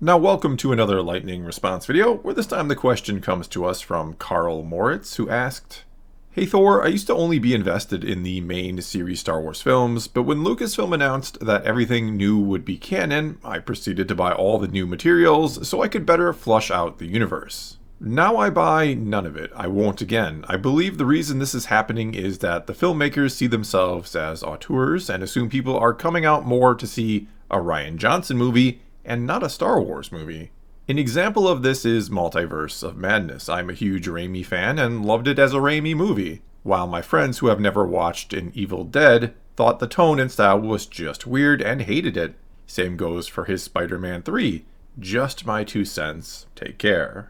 Now welcome to another lightning response video, where this time the question comes to us from Carl Moritz, who asked, "Hey Thor, I used to only be invested in the main series Star Wars films, but when Lucasfilm announced that everything new would be canon, I proceeded to buy all the new materials so I could better flush out the universe. Now I buy none of it. I won't again. I believe the reason this is happening is that the filmmakers see themselves as auteurs and assume people are coming out more to see a Rian Johnson movie and not a Star Wars movie. An example of this is Multiverse of Madness. I'm a huge Raimi fan and loved it as a Raimi movie, while my friends who have never watched an Evil Dead thought the tone and style was just weird and hated it. Same goes for his Spider-Man 3. Just my 2 cents. Take care."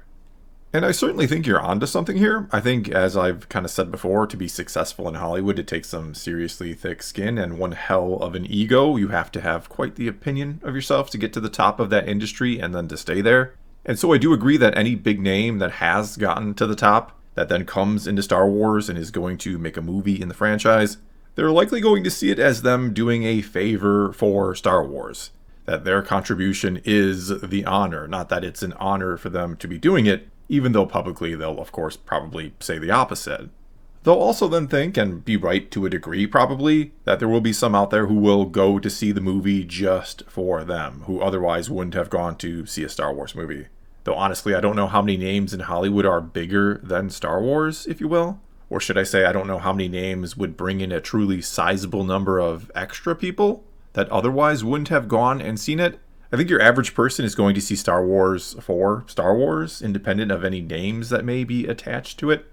And I certainly think you're onto something here. I think, as I've kind of said before, to be successful in Hollywood, it takes some seriously thick skin and one hell of an ego. You have to have quite the opinion of yourself to get to the top of that industry and then to stay there. And so I do agree that any big name that has gotten to the top, that then comes into Star Wars and is going to make a movie in the franchise, they're likely going to see it as them doing a favor for Star Wars. That their contribution is the honor, not that it's an honor for them to be doing it, even though publicly they'll, of course, probably say the opposite. They'll also then think, and be right to a degree probably, that there will be some out there who will go to see the movie just for them, who otherwise wouldn't have gone to see a Star Wars movie. Though honestly, I don't know how many names in Hollywood are bigger than Star Wars, if you will. Or should I say, I don't know how many names would bring in a truly sizable number of extra people that otherwise wouldn't have gone and seen it. I think your average person is going to see Star Wars for Star Wars, independent of any names that may be attached to it.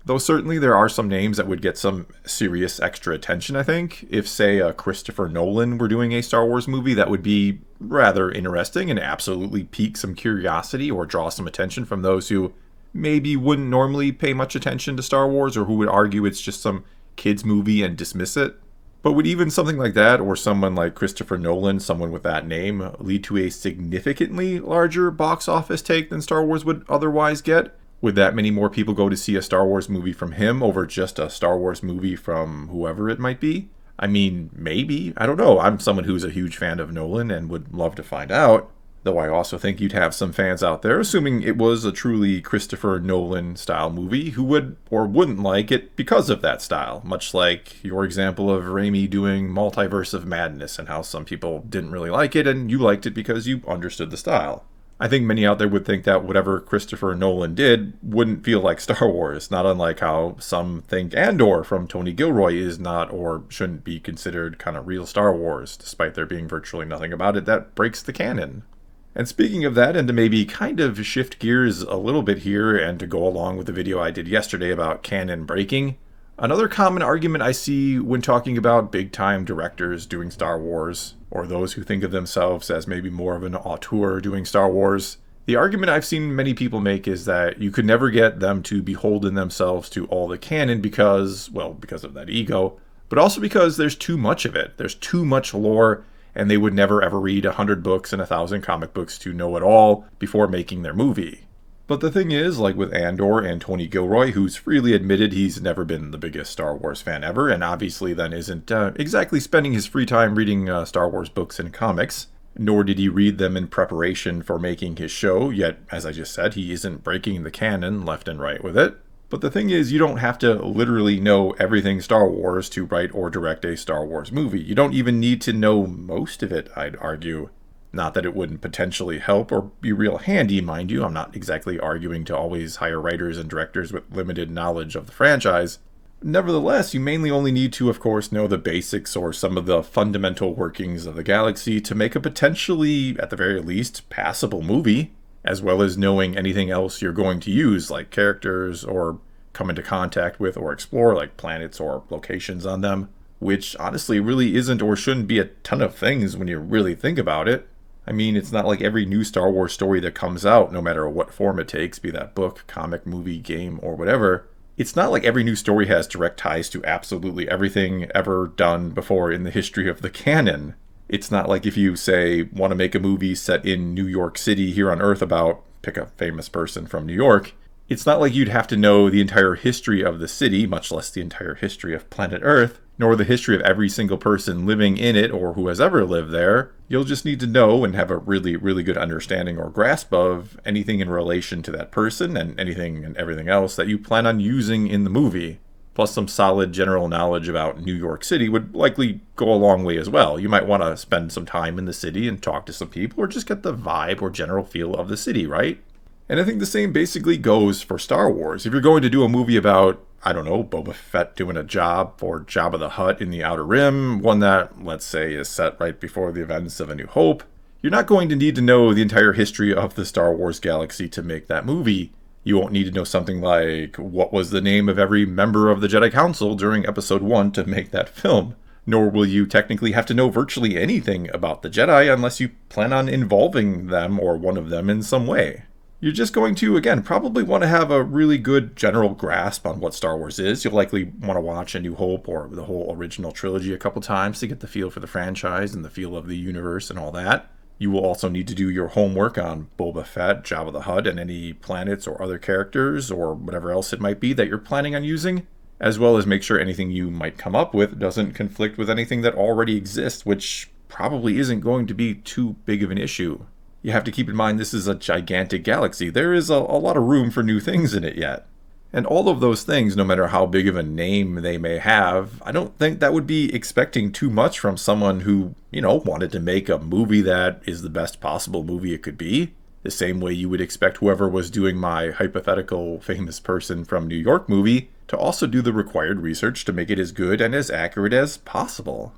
Though certainly there are some names that would get some serious extra attention, I think. If, say, Christopher Nolan were doing a Star Wars movie, that would be rather interesting and absolutely pique some curiosity or draw some attention from those who maybe wouldn't normally pay much attention to Star Wars, or who would argue it's just some kid's movie and dismiss it. But would even something like that, or someone like Christopher Nolan, someone with that name, lead to a significantly larger box office take than Star Wars would otherwise get? Would that many more people go to see a Star Wars movie from him over just a Star Wars movie from whoever it might be? I mean, maybe. I don't know. I'm someone who's a huge fan of Nolan and would love to find out. Though I also think you'd have some fans out there, assuming it was a truly Christopher Nolan-style movie, who would or wouldn't like it because of that style. Much like your example of Raimi doing Multiverse of Madness and how some people didn't really like it and you liked it because you understood the style. I think many out there would think that whatever Christopher Nolan did wouldn't feel like Star Wars, not unlike how some think Andor from Tony Gilroy is not or shouldn't be considered kind of real Star Wars, despite there being virtually nothing about it that breaks the canon. And speaking of that, and to maybe kind of shift gears a little bit here and to go along with the video I did yesterday about canon breaking, another common argument I see when talking about big-time directors doing Star Wars, or those who think of themselves as maybe more of an auteur doing Star Wars, the argument I've seen many people make is that you could never get them to beholden themselves to all the canon because of that ego, but also because there's too much of it. There's too much lore, and they would never ever read 100 books and 1,000 comic books to know it all before making their movie. But the thing is, like with Andor and Tony Gilroy, who's freely admitted he's never been the biggest Star Wars fan ever, and obviously then isn't exactly spending his free time reading Star Wars books and comics, nor did he read them in preparation for making his show, yet, as I just said, he isn't breaking the canon left and right with it. But the thing is, you don't have to literally know everything Star Wars to write or direct a Star Wars movie. You don't even need to know most of it, I'd argue. Not that it wouldn't potentially help or be real handy, mind you. I'm not exactly arguing to always hire writers and directors with limited knowledge of the franchise. Nevertheless, you mainly only need to, of course, know the basics or some of the fundamental workings of the galaxy to make a potentially, at the very least, passable movie, as well as knowing anything else you're going to use, like characters or come into contact with or explore, like planets or locations on them, which honestly really isn't or shouldn't be a ton of things when you really think about it. I mean, it's not like every new Star Wars story that comes out, no matter what form it takes, be that book, comic, movie, game, or whatever, it's not like every new story has direct ties to absolutely everything ever done before in the history of the canon. It's not like if you, say, want to make a movie set in New York City here on Earth about, pick a famous person from New York, It's not like you'd have to know the entire history of the city, much less the entire history of planet Earth, nor the history of every single person living in it or who has ever lived there. You'll just need to know and have a really, really good understanding or grasp of anything in relation to that person and anything and everything else that you plan on using in the movie. Plus some solid general knowledge about New York City would likely go a long way as well. You might want to spend some time in the city and talk to some people or just get the vibe or general feel of the city, right? And I think the same basically goes for Star Wars. If you're going to do a movie about, I don't know, Boba Fett doing a job for Jabba the Hutt in the Outer Rim, one that, let's say, is set right before the events of A New Hope, you're not going to need to know the entire history of the Star Wars galaxy to make that movie. You won't need to know something like what was the name of every member of the Jedi Council during Episode 1 to make that film. Nor will you technically have to know virtually anything about the Jedi unless you plan on involving them or one of them in some way. You're just going to, again, probably want to have a really good general grasp on what Star Wars is. You'll likely want to watch A New Hope or the whole original trilogy a couple times to get the feel for the franchise and the feel of the universe and all that. You will also need to do your homework on Boba Fett, Jabba the Hutt, and any planets or other characters or whatever else it might be that you're planning on using, as well as make sure anything you might come up with doesn't conflict with anything that already exists, which probably isn't going to be too big of an issue. You have to keep in mind this is a gigantic galaxy. There is a lot of room for new things in it yet. And all of those things, no matter how big of a name they may have, I don't think that would be expecting too much from someone who, wanted to make a movie that is the best possible movie it could be. The same way you would expect whoever was doing my hypothetical famous person from New York movie to also do the required research to make it as good and as accurate as possible.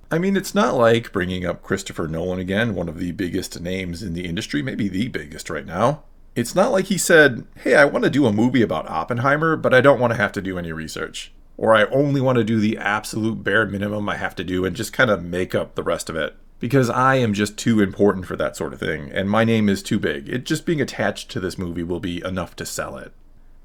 I mean, it's not like bringing up Christopher Nolan again, one of the biggest names in the industry, maybe the biggest right now. It's not like he said, hey, I want to do a movie about Oppenheimer, but I don't want to have to do any research. Or I only want to do the absolute bare minimum I have to do and just kind of make up the rest of it. Because I am just too important for that sort of thing, and my name is too big. It just being attached to this movie will be enough to sell it.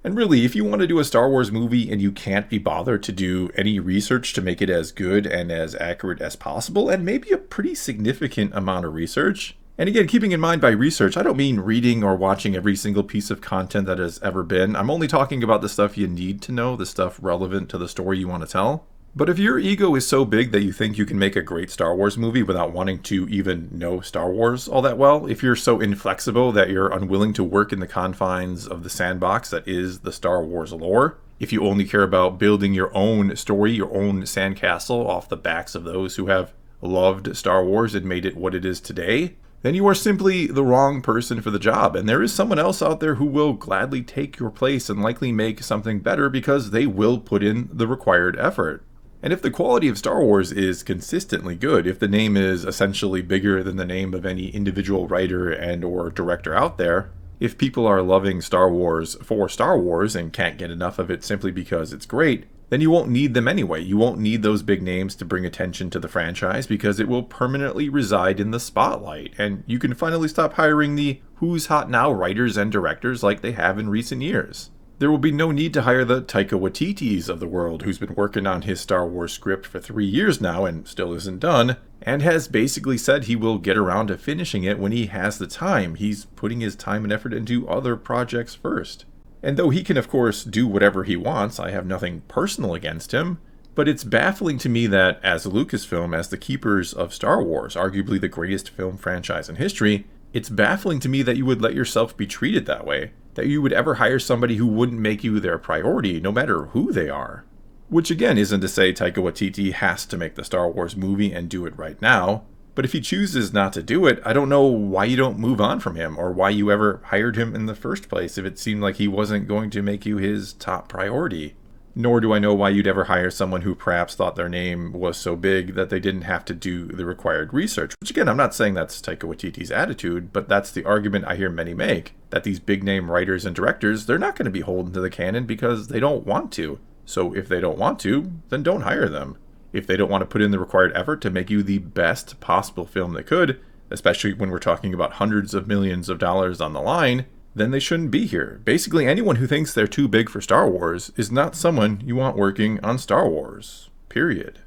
And really, if you want to do a Star Wars movie and you can't be bothered to do any research to make it as good and as accurate as possible, and maybe a pretty significant amount of research, and again, keeping in mind by research, I don't mean reading or watching every single piece of content that has ever been. I'm only talking about the stuff you need to know, the stuff relevant to the story you want to tell. But if your ego is so big that you think you can make a great Star Wars movie without wanting to even know Star Wars all that well, if you're so inflexible that you're unwilling to work in the confines of the sandbox that is the Star Wars lore, if you only care about building your own story, your own sandcastle off the backs of those who have loved Star Wars and made it what it is today, then you are simply the wrong person for the job. And there is someone else out there who will gladly take your place and likely make something better because they will put in the required effort. And if the quality of Star Wars is consistently good, if the name is essentially bigger than the name of any individual writer and or director out there, if people are loving Star Wars for Star Wars and can't get enough of it simply because it's great, then you won't need them anyway. You won't need those big names to bring attention to the franchise because it will permanently reside in the spotlight. And you can finally stop hiring the who's hot now writers and directors like they have in recent years. There will be no need to hire the Taika Waititis of the world, who's been working on his Star Wars script for 3 years now and still isn't done, and has basically said he will get around to finishing it when he has the time. He's putting his time and effort into other projects first. And though he can, of course, do whatever he wants, I have nothing personal against him, but it's baffling to me that as Lucasfilm, as the keepers of Star Wars, arguably the greatest film franchise in history, it's baffling to me that you would let yourself be treated that way. That you would ever hire somebody who wouldn't make you their priority, no matter who they are. Which again isn't to say Taika Waititi has to make the Star Wars movie and do it right now, but if he chooses not to do it, I don't know why you don't move on from him, or why you ever hired him in the first place if it seemed like he wasn't going to make you his top priority. Nor do I know why you'd ever hire someone who perhaps thought their name was so big that they didn't have to do the required research. Which again, I'm not saying that's Taika Waititi's attitude, but that's the argument I hear many make. That these big name writers and directors, they're not going to be holden to the canon because they don't want to. So if they don't want to, then don't hire them. If they don't want to put in the required effort to make you the best possible film they could, especially when we're talking about hundreds of millions of dollars on the line, then they shouldn't be here. Basically, anyone who thinks they're too big for Star Wars is not someone you want working on Star Wars. Period.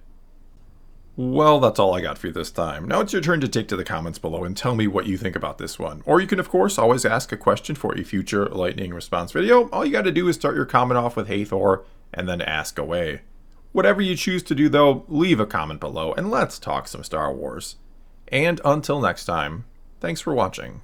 Well, that's all I got for you this time. Now it's your turn to take to the comments below and tell me what you think about this one. Or you can, of course, always ask a question for a future lightning response video. All you got to do is start your comment off with "Hey Thor," and then ask away. Whatever you choose to do, though, leave a comment below and let's talk some Star Wars. And until next time, thanks for watching.